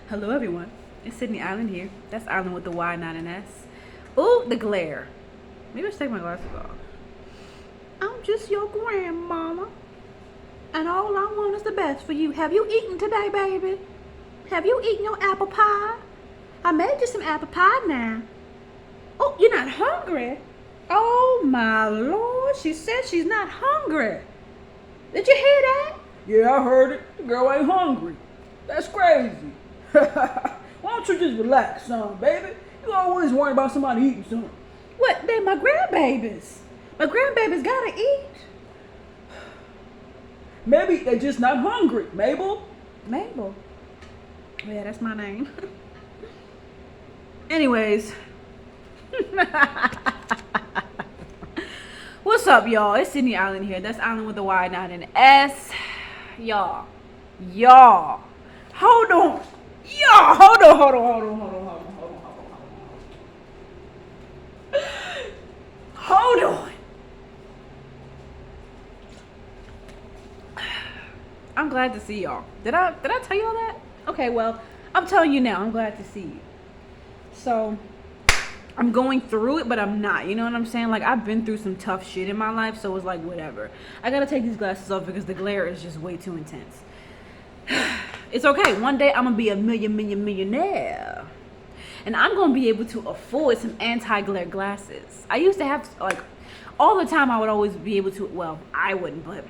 Hello everyone, it's Sydney Island here. That's Island with the Y, not an S. Ooh, the glare. Maybe I should take my glasses off. I'm just your grandmama, and all I want is the best for you. Have you eaten today, baby? Have you eaten your apple pie? I made you some apple pie now. Oh, you're not hungry? Oh my lord, she said she's not hungry. Did you hear that? Yeah, I heard it. The girl ain't hungry. That's crazy. Why don't you just relax, son, baby? You always worry about somebody eating something. What? They my grandbabies. My grandbabies gotta eat. Maybe they're just not hungry, Mabel. Mabel. Yeah, that's my name. Anyways. What's up, y'all? It's Sydney Island here. That's Island with the Y, not an S. Y'all. Hold on. Hold on. I'm glad to see y'all. Did I tell y'all that? Okay, well, I'm telling you now. I'm glad to see you. So, I'm going through it, but I'm not. You know what I'm saying? Like, I've been through some tough shit in my life, so it's like, whatever. I gotta take these glasses off because the glare is just way too intense. It's okay. One day, I'm gonna be a millionaire. And I'm gonna be able to afford some anti-glare glasses. I used to have, like, all the time I would always be able to, well, I wouldn't, but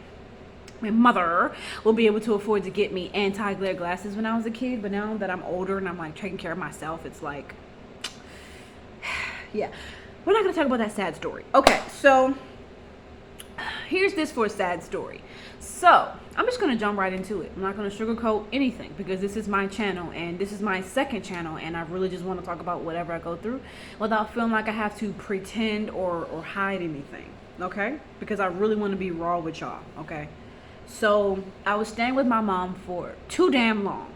my mother will be able to afford to get me anti-glare glasses when I was a kid. But now that I'm older and I'm, like, taking care of myself, it's like, yeah, we're not gonna talk about that sad story. Okay, so here's this for a sad story. So I'm just gonna jump right into it. I'm not gonna sugarcoat anything because this is my channel and this is my second channel, and I really just want to talk about whatever I go through without feeling like I have to pretend or hide anything. Okay, because I really want to be raw with y'all. Okay, so I was staying with my mom for too damn long.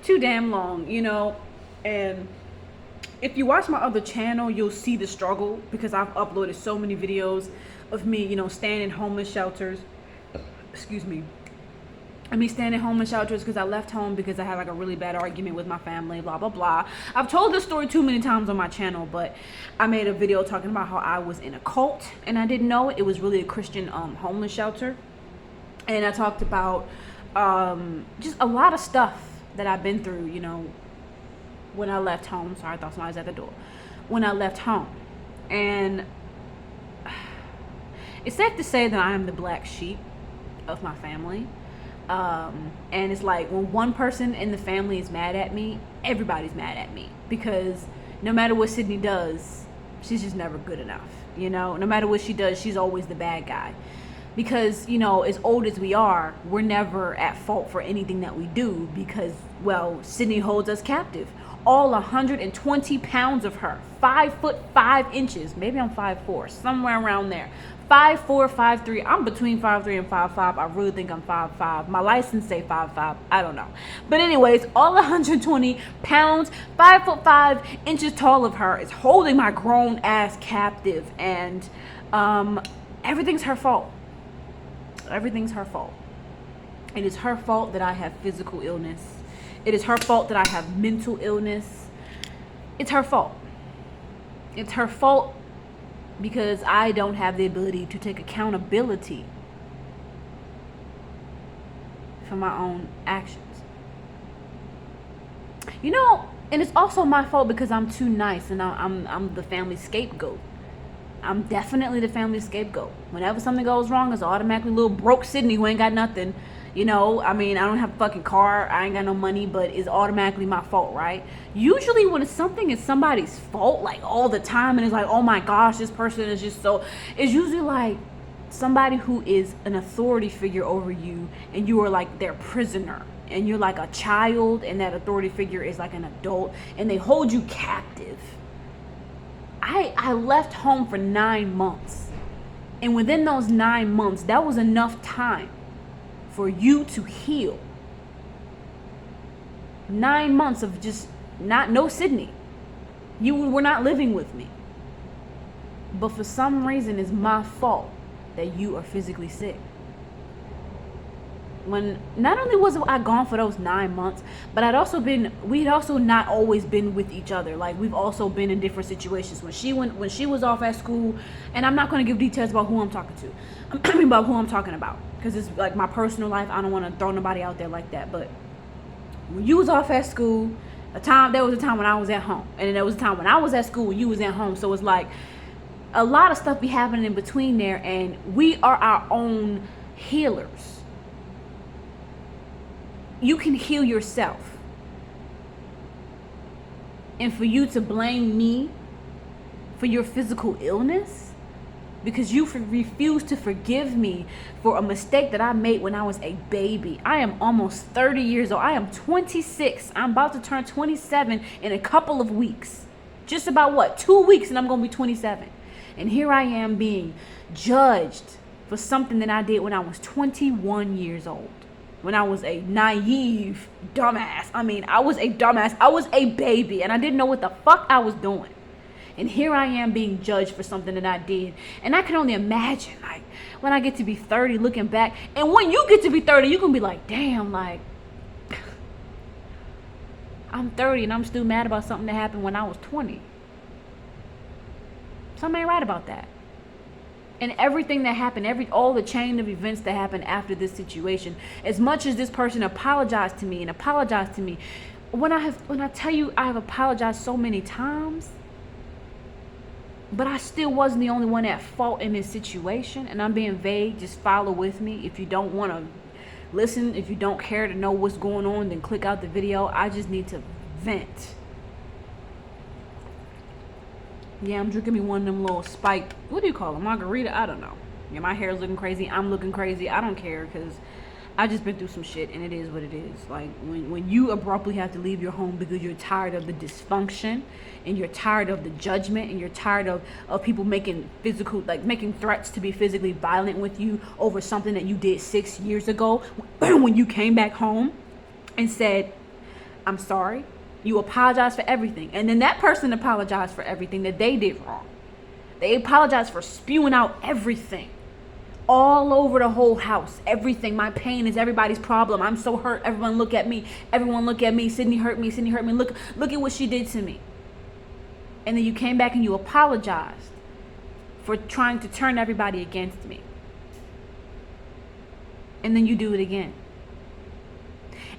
Too damn long, you know. And if you watch my other channel, you'll see the struggle because I've uploaded so many videos of me, you know, staying in homeless shelters. Excuse me. I mean, staying in homeless shelters because I left home because I had like a really bad argument with my family, blah, blah, blah. I've told this story too many times on my channel, but I made a video talking about how I was in a cult and I didn't know it. It was really a Christian homeless shelter. And I talked about just a lot of stuff that I've been through, you know, when I left home. Sorry, I thought somebody was at the door. When I left home. And it's safe to say that I am the black sheep of my family. And it's like when one person in the family is mad at me, everybody's mad at me. Because no matter what Sydney does, she's just never good enough. You know, no matter what she does, she's always the bad guy. Because, you know, as old as we are, we're never at fault for anything that we do because, well, Sydney holds us captive. All 120 pounds of her, 5'5", maybe I'm 5'4", somewhere around there. 5'4", 5'3", I'm between 5'3" and 5'5". I really think I'm 5'5". My license say 5'5", I don't know. But anyways, all 120 pounds, 5'5" tall of her is holding my grown ass captive, and everything's her fault. Everything's her fault. It is her fault that I have physical illness. It is her fault that I have mental illness. It's her fault. It's her fault because I don't have the ability to take accountability for my own actions. You know, and it's also my fault because I'm too nice and I'm the family scapegoat. I'm definitely the family scapegoat. Whenever something goes wrong, it's automatically little broke Sydney who ain't got nothing. You know, I mean, I don't have a fucking car. I ain't got no money, but it's automatically my fault, right? Usually when something is somebody's fault, like all the time, and it's like, oh my gosh, this person is just so... It's usually like somebody who is an authority figure over you, and you are like their prisoner. And you're like a child, and that authority figure is like an adult, and they hold you captive. I left home for 9 months. And within those 9 months, that was enough time for you to heal. 9 months of just no Sydney. You were not living with me. But for some reason, it's my fault that you are physically sick. when not only was I gone for those 9 months, but we'd also not always been with each other. Like, we've also been in different situations. When she was off at school, and I'm not going to give details about who I'm talking to. I'm talking about who I'm talking about, because it's like my personal life. I don't want to throw nobody out there like that. But when you was off at school, there was a time when I was at home, and then there was a time when I was at school when you was at home. So it's like a lot of stuff be happening in between there, and we are our own healers. You can heal yourself. And for you to blame me for your physical illness because you refuse to forgive me for a mistake that I made when I was a baby. I am almost 30 years old. I am 26. I'm about to turn 27 in a couple of weeks. Just about 2 weeks and I'm going to be 27. And here I am being judged for something that I did when I was 21 years old. When I was a naive dumbass. I was a dumbass. I was a baby and I didn't know what the fuck I was doing. And here I am being judged for something that I did. And I can only imagine, like, when I get to be 30 looking back. And when you get to be 30, you're going to be like, damn, like, I'm 30 and I'm still mad about something that happened when I was 20. Something ain't right about that. And everything that happened, all the chain of events that happened after this situation, as much as this person apologized to me, when I tell you I have apologized so many times, but I still wasn't the only one at fault in this situation. And I'm being vague. Just follow with me. If you don't want to listen, if you don't care to know what's going on, then click out the video. I just need to vent. Yeah, I'm drinking me one of them little spiked, what do you call them, margarita? I don't know. Yeah, my hair's looking crazy. I'm looking crazy. I don't care because I just been through some shit and it is what it is. Like, when you abruptly have to leave your home because you're tired of the dysfunction and you're tired of the judgment and you're tired of people making threats to be physically violent with you over something that you did 6 years ago when you came back home and said, I'm sorry. You apologize for everything. And then that person apologized for everything that they did wrong. They apologized for spewing out everything. All over the whole house. Everything. My pain is everybody's problem. I'm so hurt. Everyone look at me. Everyone look at me. Sydney hurt me. Sydney hurt me. Look at what she did to me. And then you came back and you apologized for trying to turn everybody against me. And then you do it again.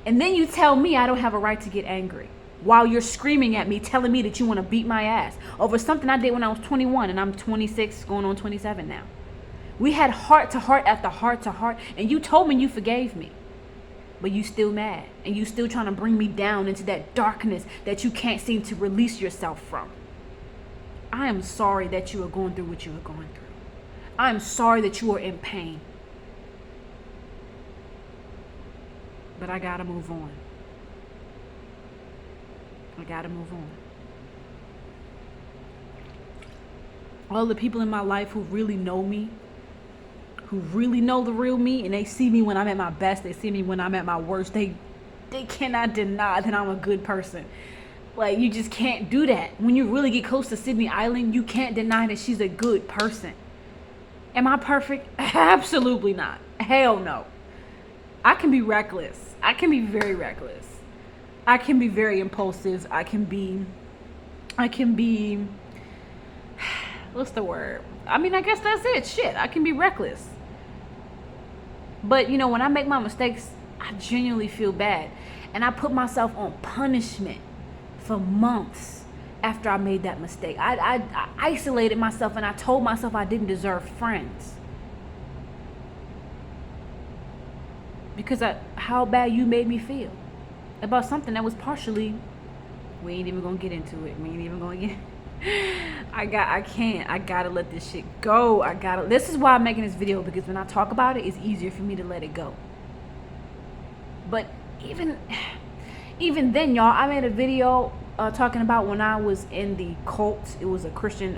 And then you tell me I don't have a right to get angry. While you're screaming at me, telling me that you want to beat my ass over something I did when I was 21 and I'm 26, going on 27 now. We had heart to heart after heart to heart, and you told me you forgave me. But you still mad, and you still trying to bring me down into that darkness that you can't seem to release yourself from. I am sorry that you are going through what you are going through. I am sorry that you are in pain. But I gotta move on. I gotta move on. All the people in my life who really know me, who really know the real me, and they see me when I'm at my best, they see me when I'm at my worst, they cannot deny that I'm a good person. Like, you just can't do that. When you really get close to Sydney Island, you can't deny that she's a good person. Am I perfect? Absolutely not. Hell no. I can be reckless. I can be very reckless. I can be very impulsive. I can be, what's the word? I guess that's it. Shit, I can be reckless. But, when I make my mistakes, I genuinely feel bad. And I put myself on punishment for months after I made that mistake. I isolated myself and I told myself I didn't deserve friends. Because how bad you made me feel about something that was partially, we ain't even gonna get into it. I gotta let this shit go. This is why I'm making this video, because when I talk about it, it's easier for me to let it go. But even then, y'all, I made a video talking about when I was in the cult. It was a Christian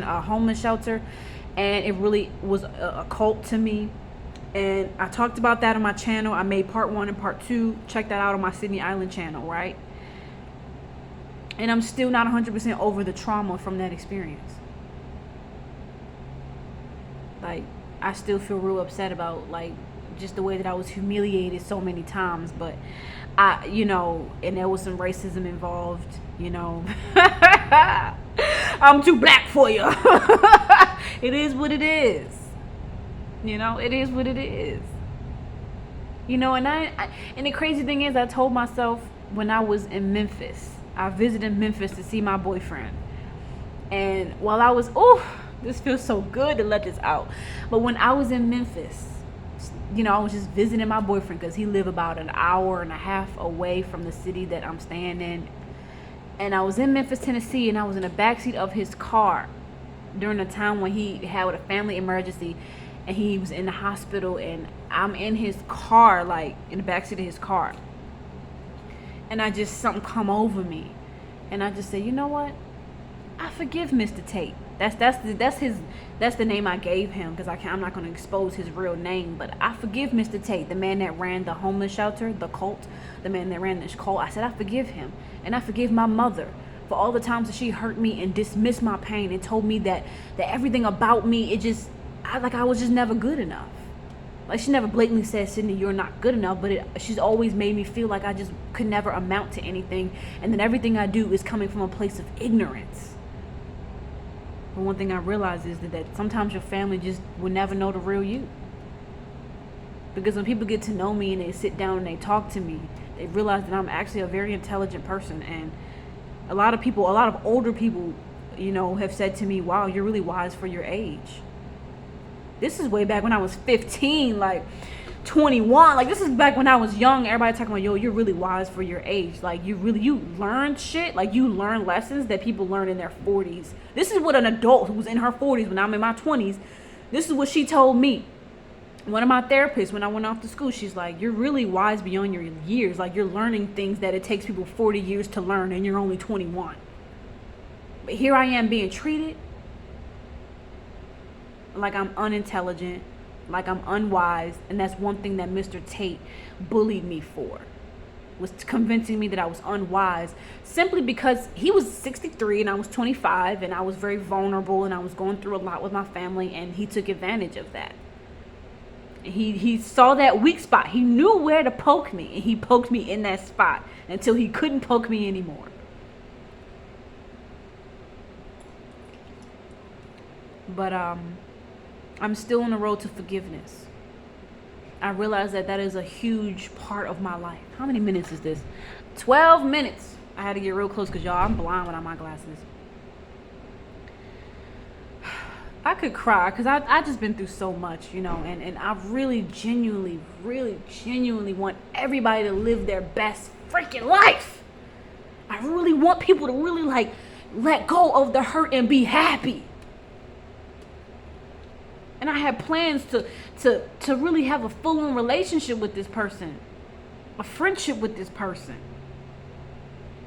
homeless shelter, and it really was a cult to me. And I talked about that on my channel. I made part 1 and part 2. Check that out on my Sydney Island channel, right? And I'm still not 100% over the trauma from that experience. Like, I still feel real upset about, like, just the way that I was humiliated so many times. But and there was some racism involved, I'm too black for you. It is what it is. It is what it is. And the crazy thing is, I told myself when I was in Memphis, I visited Memphis to see my boyfriend. And while I was, this feels so good to let this out. But when I was in Memphis, I was just visiting my boyfriend because he lived about an hour and a half away from the city that I'm staying in. And I was in Memphis, Tennessee, and I was in the backseat of his car during a time when he had a family emergency and he was in the hospital, and I'm in his car, like in the backseat of his car. And something come over me. And I just said, you know what? I forgive Mr. Tate. That's the name I gave him, because I'm not going to expose his real name. But I forgive Mr. Tate, the man that ran the homeless shelter, the cult, the man that ran this cult. I said I forgive him, and I forgive my mother for all the times that she hurt me and dismissed my pain and told me that everything about me, I was just never good enough. Like, she never blatantly said, Sydney, you're not good enough, but she's always made me feel like I just could never amount to anything, and that everything I do is coming from a place of ignorance. But one thing I realize is that sometimes your family just will never know the real you. Because when people get to know me and they sit down and they talk to me, they realize that I'm actually a very intelligent person. And a lot of older people, have said to me, wow, you're really wise for your age. This is way back when I was 15, like 21. Like, this is back when I was young. Everybody talking about, yo, you're really wise for your age. Like, you learn shit. Like, you learn lessons that people learn in their 40s. This is what an adult who was in her 40s when I'm in my 20s, this is what she told me. One of my therapists, when I went off to school, she's like, you're really wise beyond your years. Like, you're learning things that it takes people 40 years to learn, and you're only 21. But here I am being treated like I'm unintelligent, like I'm unwise. And that's one thing that Mr. Tate bullied me for, was convincing me that I was unwise, simply because he was 63 and I was 25, and I was very vulnerable and I was going through a lot with my family, and he took advantage of that. He saw that weak spot. He knew where to poke me, and he poked me in that spot until he couldn't poke me anymore. But I'm still on the road to forgiveness. I realize that is a huge part of my life. How many minutes is this? 12 minutes. I had to get real close because, y'all, I'm blind without my glasses. I could cry because I just been through so much, and I really genuinely want everybody to live their best freaking life. I really want people to really, like, let go of the hurt and be happy. And I had plans to really have a full-on relationship with this person, a friendship with this person.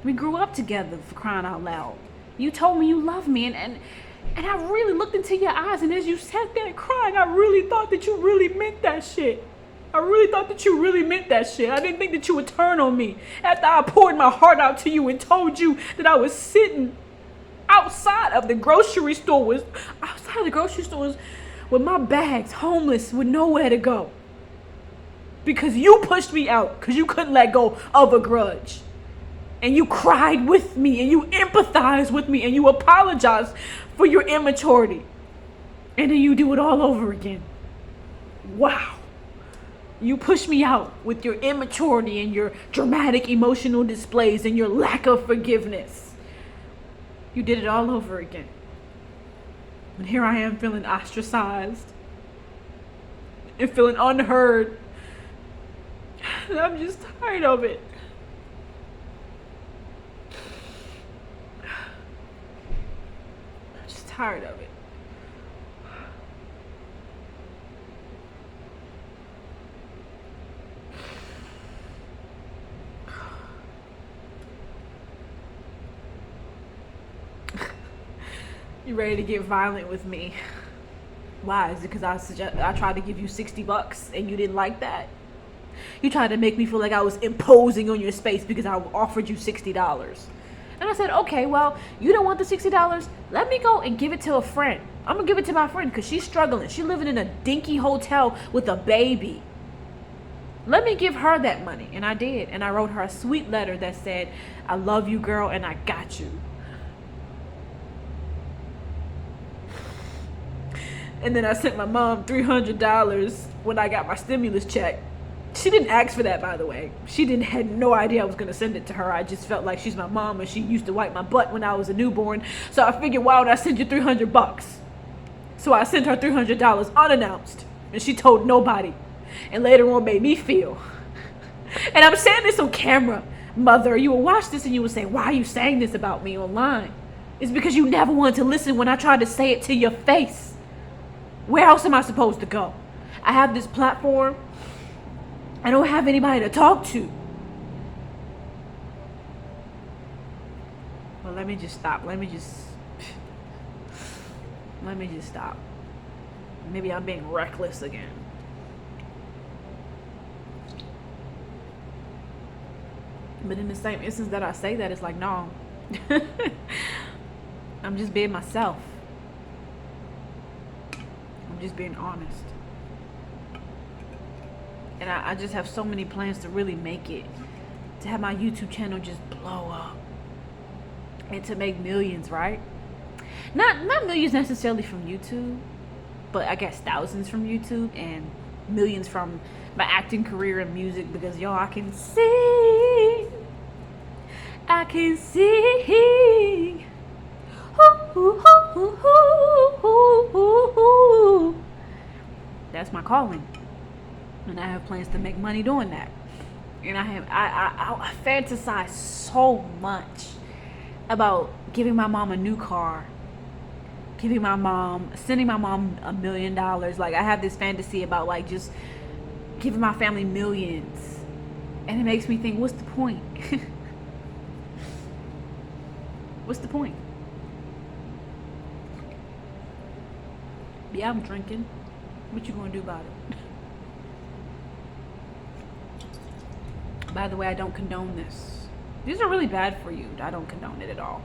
We grew up together, for crying out loud. You told me you love me, and I really looked into your eyes, and as you sat there crying, I really thought that you really meant that shit. I didn't think that you would turn on me after I poured my heart out to you and told you that I was sitting outside of the grocery stores with my bags, homeless, with nowhere to go. Because you pushed me out, because you couldn't let go of a grudge. And you cried with me, and you empathized with me, and you apologized for your immaturity. And then you do it all over again. Wow. You pushed me out with your immaturity and your dramatic emotional displays and your lack of forgiveness. You did it all over again. And here I am feeling ostracized and feeling unheard. And I'm just tired of it. I'm just tired of it. You ready to get violent with me? Why? Is it because I tried to give you $60 and you didn't like that? You tried to make me feel like I was imposing on your space because I offered you $60. And I said, okay, well, you don't want the $60. Let me go and give it to a friend. I'm going to give it to my friend because she's struggling. She's living in a dinky hotel with a baby. Let me give her that money. And I did. And I wrote her a sweet letter that said, I love you, girl, and I got you. And then I sent my mom $300 when I got my stimulus check. She didn't ask for that, by the way. Had no idea I was going to send it to her. I just felt like she's my mom and she used to wipe my butt when I was a newborn. So I figured, why would I send you $300? So I sent her $300 unannounced. And she told nobody. And later on made me feel. And I'm saying this on camera. Mother, you will watch this and you will say, why are you saying this about me online? It's because you never wanted to listen when I tried to say it to your face. Where else am I supposed to go? I have this platform. I don't have anybody to talk to. Well, let me just stop. Let me just stop. Maybe I'm being reckless again. But in the same instance that I say that, it's like, no. I'm just being myself. I'm just being honest. And I just have so many plans to really make it. To have my YouTube channel just blow up. And to make millions, right? Not millions necessarily from YouTube. But I guess thousands from YouTube. And millions from my acting career and music. Because, y'all, I can sing. I can sing. That's my calling. And I have plans to make money doing that. And I fantasize so much about giving my mom a new car, sending my mom $1 million. Like, I have this fantasy about like just giving my family millions. And it makes me think, what's the point? What's the point? Yeah, I'm drinking. What you gonna do about it? By the way, I don't condone this. These are really bad for you. I don't condone it at all.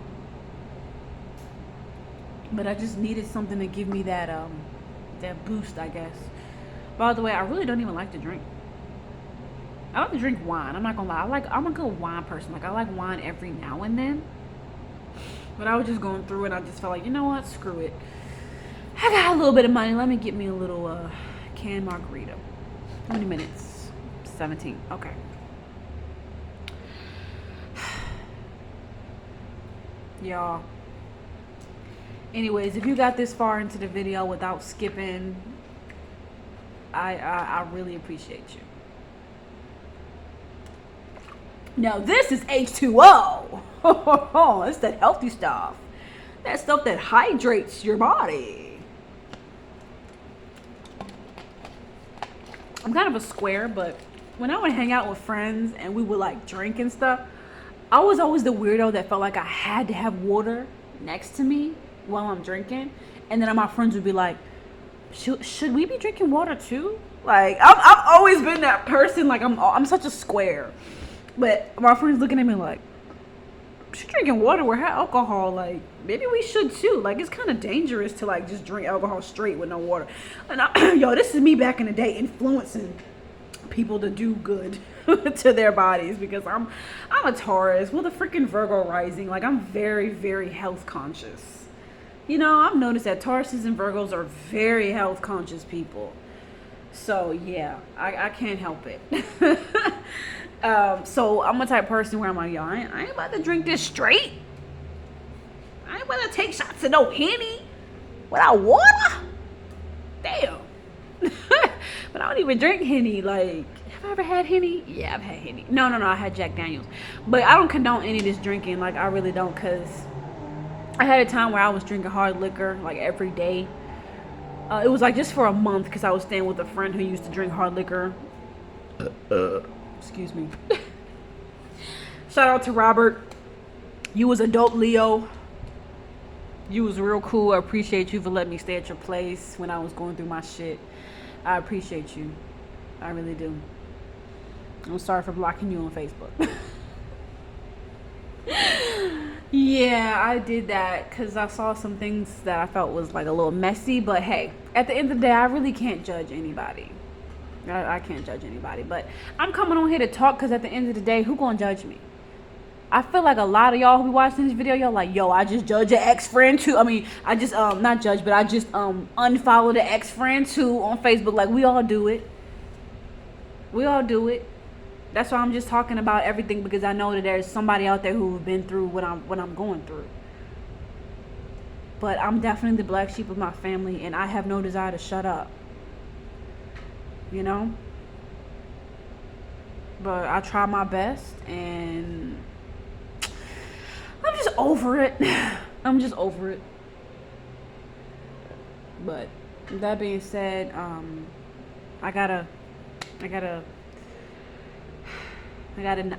But I just needed something to give me that boost, I guess. By the way, I really don't even like to drink. I like to drink wine. I'm not gonna lie. I'm a good wine person. Like, I like wine every now and then. But I was just going through it. I just felt like, you know what? Screw it. I got a little bit of money. Let me get me a little canned margarita. How many minutes? 17. Okay. Y'all. Anyways, if you got this far into the video without skipping, I really appreciate you. Now this is H2O. It's that healthy stuff. That stuff that hydrates your body. I'm kind of a square, but when I would hang out with friends and we would like drink and stuff, I was always the weirdo that felt like I had to have water next to me while I'm drinking. And then my friends would be like, should we be drinking water too? Like, I've always been that person. Like, I'm such a square. But my friends looking at me like, she's drinking water with her alcohol. Like, maybe we should too. Like, it's kind of dangerous to like just drink alcohol straight with no water. And yo, this is me back in the day influencing people to do good to their bodies, because I'm a Taurus with a freaking Virgo rising. Like, I'm very, very health conscious. You know, I've noticed that Tauruses and Virgos are very health conscious people. So yeah, I can't help it. So I'm a type of person where I'm like, yo, I ain't about to drink this straight. I ain't about to take shots of no Henny without water. Damn. But I don't even drink Henny. Like, have I ever had Henny? Yeah, I've had Henny. No, I had Jack Daniels. But I don't condone any of this drinking. Like, I really don't, because I had a time where I was drinking hard liquor, like, every day. It was, like, just for a month, because I was staying with a friend who used to drink hard liquor. Excuse me. Shout out to Robert. You was a dope Leo. You was real cool. I appreciate you for letting me stay at your place when I was going through my shit. I appreciate you. I really do. I'm sorry for blocking you on Facebook. Yeah, I did that because I saw some things that I felt was like a little messy. But hey, at the end of the day, I really can't judge anybody. I can't judge anybody, but I'm coming on here to talk because at the end of the day, who gonna judge me? I feel like a lot of y'all who be watching this video, y'all like, yo, I just judge an ex-friend too. I mean, I just not judge, but I just unfollow the ex-friend too on Facebook. Like, we all do it. We all do it. That's why I'm just talking about everything, because I know that there's somebody out there who's been through what I'm going through. But I'm definitely the black sheep of my family, and I have no desire to shut up. You know? But I try my best, and I'm just over it. I'm just over it. But that being said, I gotta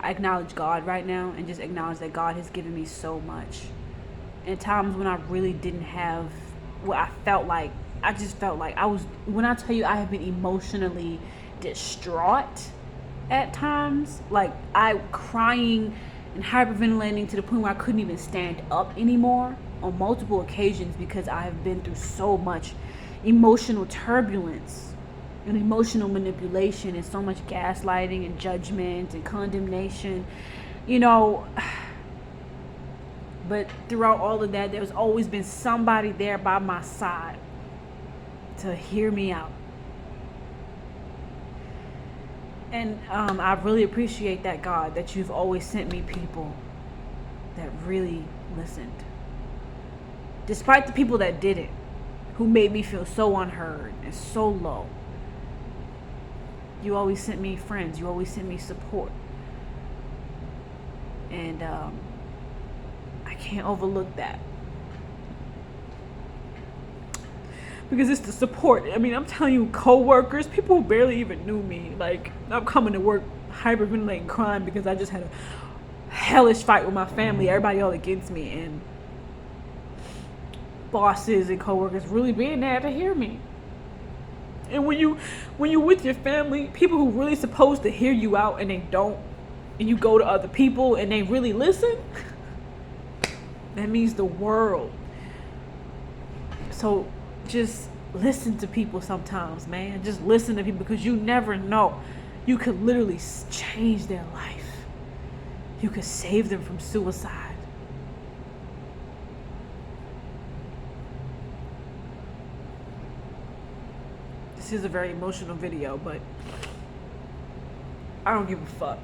acknowledge God right now, and just acknowledge that God has given me so much. In times when I really didn't have what I felt like, I just felt like I was, when I tell you I have been emotionally distraught at times, like I crying and hyperventilating to the point where I couldn't even stand up anymore on multiple occasions, because I have been through so much emotional turbulence and emotional manipulation and so much gaslighting and judgment and condemnation, you know. But throughout all of that, there's always been somebody there by my side to hear me out. And I really appreciate that, God, that you've always sent me people that really listened. Despite the people that didn't, who made me feel so unheard and so low. You always sent me friends. You always sent me support. And I can't overlook that, because it's the support. I mean, I'm telling you, co-workers, people who barely even knew me, like, I'm coming to work hyperventilating, crying because I just had a hellish fight with my family, everybody all against me, and bosses and co-workers really being there to hear me. And when you with your family, people who really supposed to hear you out and they don't, and you go to other people and they really listen, that means the world. So just listen to people sometimes, man. Just listen to people, because you never know. You could literally change their life. You could save them from suicide. This is a very emotional video, but I don't give a fuck.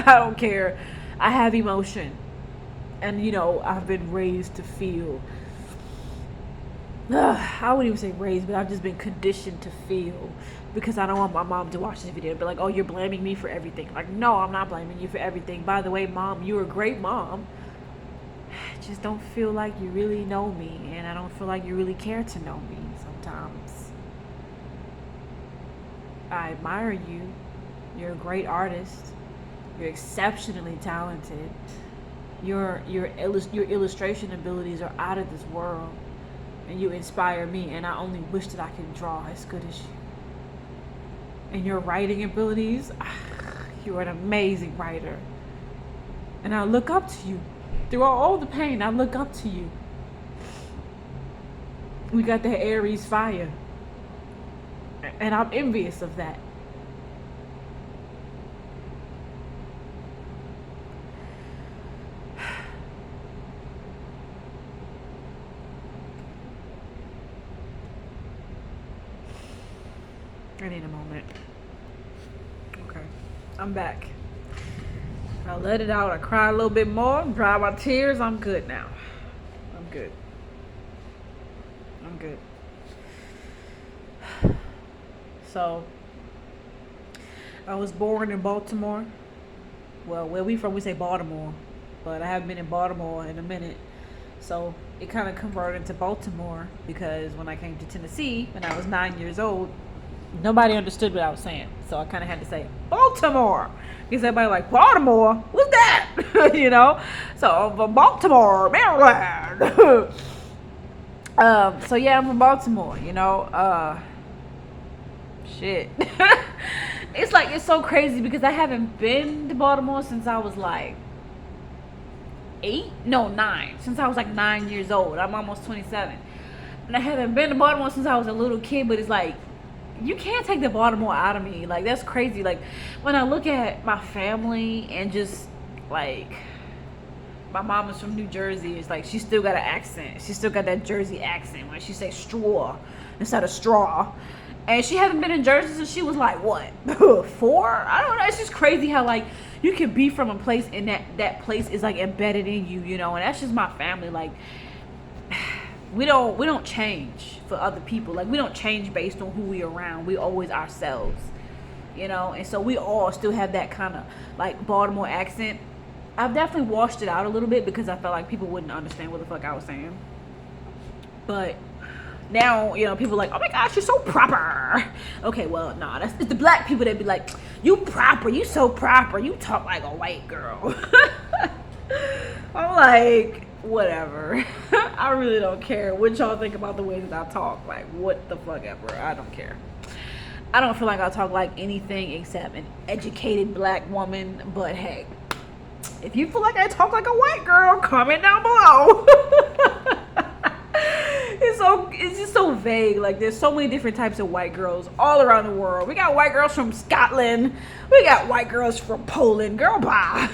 I don't care. I have emotion. And, you know, I've been raised to feel, I wouldn't even say raised, but I've just been conditioned to feel, because I don't want my mom to watch this video and be like, oh, you're blaming me for everything. Like, no, I'm not blaming you for everything. By the way, Mom, you're a great mom. I just don't feel like you really know me, and I don't feel like you really care to know me sometimes. I admire you. You're a great artist. You're exceptionally talented. Your illustration abilities are out of this world, and you inspire me, and I only wish that I could draw as good as you. And your writing abilities, you're an amazing writer, and I look up to you. Through all the pain, I look up to you. We got that Aries fire, and I'm envious of that. I need a moment. Okay, I'm back. I let it out. I cried a little bit more, dry my tears. I'm good now. I'm good. I'm good. So, I was born in Baltimore. Well, where we from, we say Baltimore, but I haven't been in Baltimore in a minute. So it kind of converted to Baltimore, because when I came to Tennessee when I was 9 years old, nobody understood what I was saying. So I kind of had to say Baltimore, because everybody like, Baltimore? What's that? You know? So I'm from Baltimore, Maryland. So yeah, I'm from Baltimore, you know. Shit. It's like, it's so crazy, because I haven't been to Baltimore since I was like 9. Since I was like 9 years old. I'm almost 27. And I haven't been to Baltimore since I was a little kid, but it's like, you can't take the Baltimore out of me. Like, that's crazy. Like, when I look at my family and just like, my mom is from New Jersey. It's like she still got an accent. She still got that Jersey accent when she say straw instead of straw. And she hasn't been in Jersey since she was like, what, 4? I don't know. It's just crazy how like you can be from a place and that place is like embedded in you, you know. And that's just my family. Like, we don't change for other people. Like, we don't change based on who we around. We always ourselves, you know. And so we all still have that kind of like Baltimore accent. I've definitely washed it out a little bit because I felt like people wouldn't understand what the fuck I was saying. But now, you know, people are like, oh my gosh, you're so proper. Okay, well, nah, it's the black people that be like, you proper, you so proper, you talk like a white girl. I'm like, whatever. I really don't care what y'all think about the way that I talk. Like, what the fuck ever. I don't care. I don't feel like I talk like anything except an educated black woman, but hey, if you feel like I talk like a white girl, comment down below. It's just so vague. Like, there's so many different types of white girls all around the world. We got white girls from Scotland. We got white girls from Poland. Girl, bye.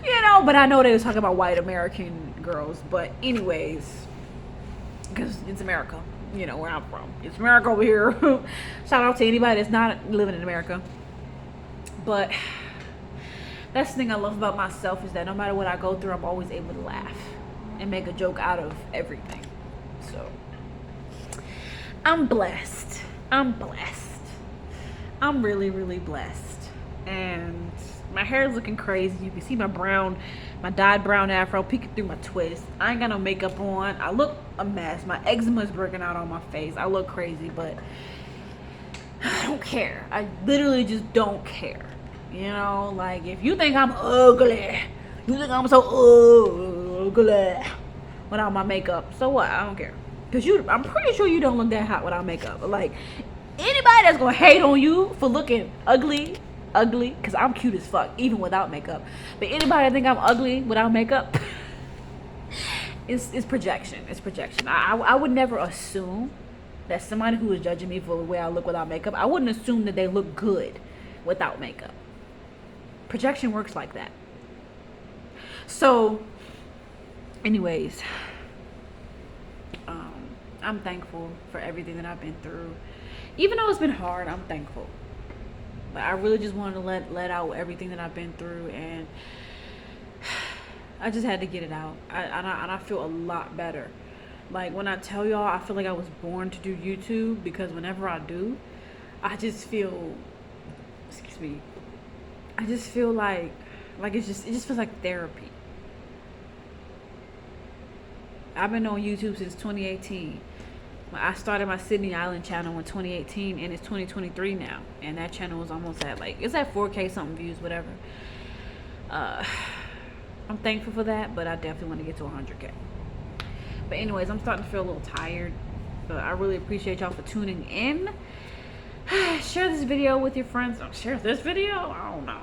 You know, but I know they was talking about white American girls. But anyways, because it's America. You know, where I'm from. It's America over here. Shout out to anybody that's not living in America. But that's the thing I love about myself, is that no matter what I go through, I'm always able to laugh and make a joke out of everything. So I'm blessed. I'm really, really blessed. And my hair is looking crazy. You can see my dyed brown afro peeking through my twist. I ain't got no makeup on. I look a mess. My eczema is breaking out on my face. I look crazy, but I don't care. I literally just don't care. You know, like, if you think I'm ugly, you think I'm so ugly without my makeup, so what? I don't care. Because I'm pretty sure you don't look that hot without makeup. Like, anybody that's going to hate on you for looking ugly, because I'm cute as fuck, even without makeup. But anybody that think I'm ugly without makeup, it's projection. It's projection. I would never assume that somebody who is judging me for the way I look without makeup, I wouldn't assume that they look good without makeup. Projection works like that. So, anyways, I'm thankful for everything that I've been through. Even though it's been hard, I'm thankful. But I really just wanted to let out everything that I've been through, and I just had to get it out. And I feel a lot better. Like, when I tell y'all, I feel like I was born to do YouTube, because whenever I do, I just feel, I just feel like it just feels like therapy. I've been on YouTube since 2018. I started my Sydney Island channel in 2018, and it's 2023 now, and that channel is almost at it's at 4K something views, whatever. I'm thankful for that, but I definitely want to get to 100K. But anyways, I'm starting to feel a little tired, but I really appreciate y'all for tuning in. Share this video with your friends. Share this video? I don't know.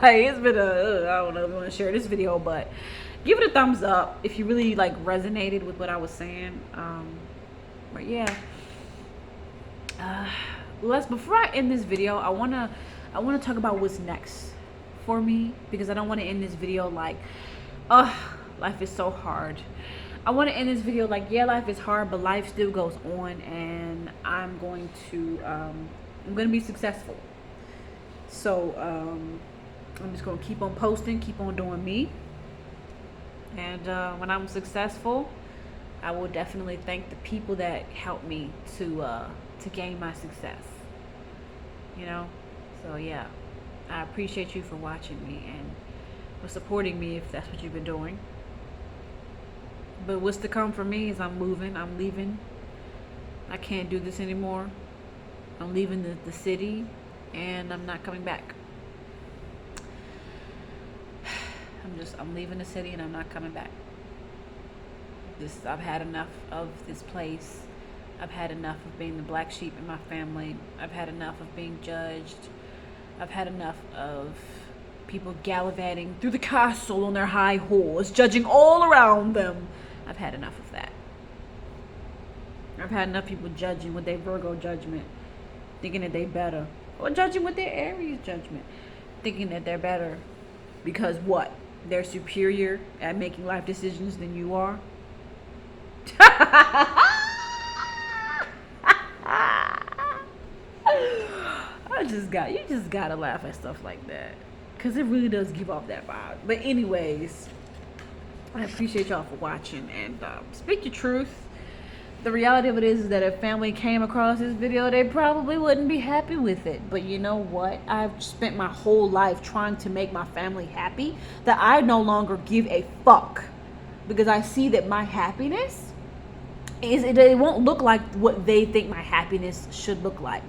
Like, it's been I don't know if you want to share this video, but give it a thumbs up if you really resonated with what I was saying. But yeah, before I end this video, I wanna talk about what's next for me, because I don't want to end this video like, life is so hard. I want to end this video like, yeah, life is hard, but life still goes on, and I'm going to be successful. So I'm just gonna keep on posting, keep on doing me, and when I'm successful, I will definitely thank the people that helped me to gain my success. You know, so yeah, I appreciate you for watching me and for supporting me, if that's what you've been doing. But what's to come for me is I'm leaving. I can't do this anymore. I'm leaving the city, and I'm not coming back. I'm leaving the city, and I'm not coming back. I've had enough of this place. I've had enough of being the black sheep in my family. I've had enough of being judged. I've had enough of people gallivanting through the castle on their high horse, judging all around them. I've had enough of that. I've had enough people judging with their Virgo judgment, thinking that they better, or judging with their Aries judgment, thinking that they're better because what? They're superior at making life decisions than you are. You just gotta laugh at stuff like that, because it really does give off that vibe. But anyways, I appreciate y'all for watching, and speak your truth. The reality of it is that if family came across this video, they probably wouldn't be happy with it. But you know what? I've spent my whole life trying to make my family happy, that I no longer give a fuck, because I see that my happiness it won't look like what they think my happiness should look like.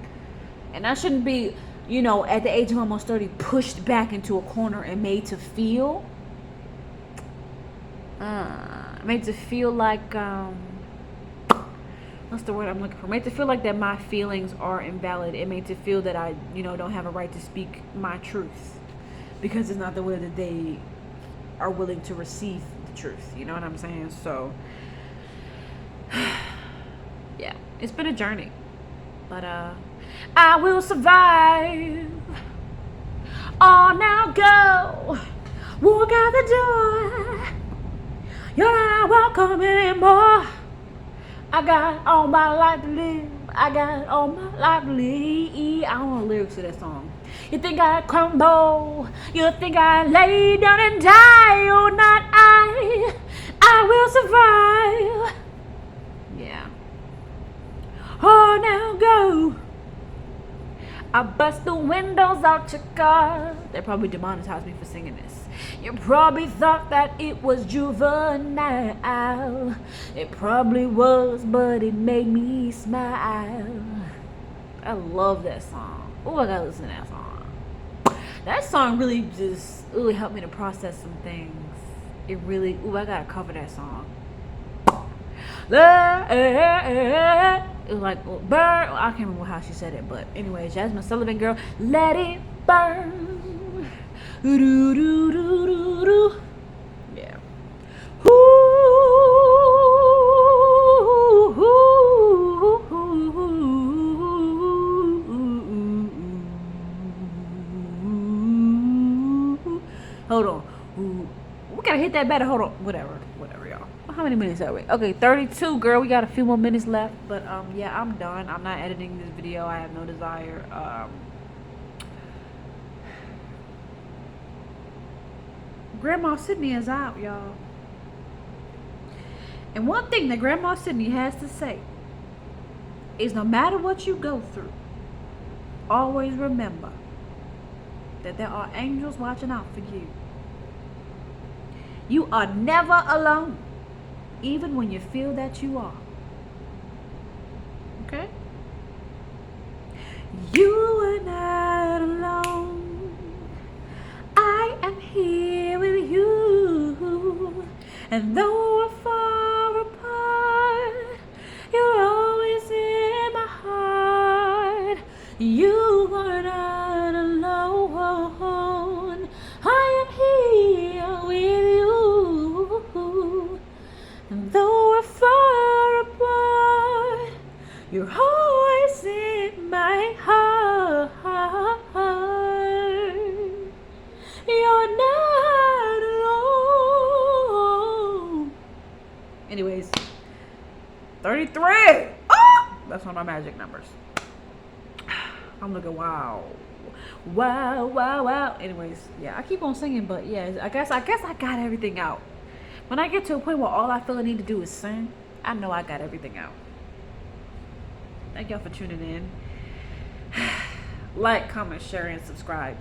And I shouldn't be, at the age of almost 30, pushed back into a corner and made to feel like, what's the word I'm looking for? Made to feel like that my feelings are invalid. It made to feel that I, don't have a right to speak my truth, because it's not the way that they are willing to receive the truth. You know what I'm saying? So, yeah, it's been a journey, but I will survive. Oh, now go. Walk out the door. You're not welcome anymore. I got all my life to live. I got all my life to live. I don't know the lyrics to that song. You think I crumble? You think I lay down and die? Oh, not I will survive. Yeah. Oh, now go. I bust the windows out your car. They probably demonetized me for singing this. You probably thought that it was juvenile. It probably was, but it made me smile. I love that song. Oh, I gotta listen to that song. That song really just helped me to process some things. It really, I gotta cover that song. It was like burn. I can't remember how she said it, but anyway, Jasmine Sullivan, girl, let it burn. Do, do, do, do, do. Yeah. Hold on. We gotta hit that better. Hold on. Whatever, y'all. How many minutes are we? Okay, 32, girl. We got a few more minutes left, but yeah, I'm done. I'm not editing this video. I have no desire. Grandma Sydney is out, y'all. And one thing that Grandma Sydney has to say is, no matter what you go through, always remember that there are angels watching out for you. You are never alone, even when you feel that you are. Okay? You are not alone. I am here with you. And though we're far apart, you're always in my heart. You are not alone. I am here with you. And though we're far apart, you're always in my heart. You're not alone. Anyways, 33. Oh, that's one of my magic numbers. I'm looking wow. Anyways, yeah, I keep on singing, but yeah, I guess I got everything out. When I get to a point where all I feel I need to do is sing, I know I got everything out. Thank y'all for tuning in. Like, comment, share, and subscribe.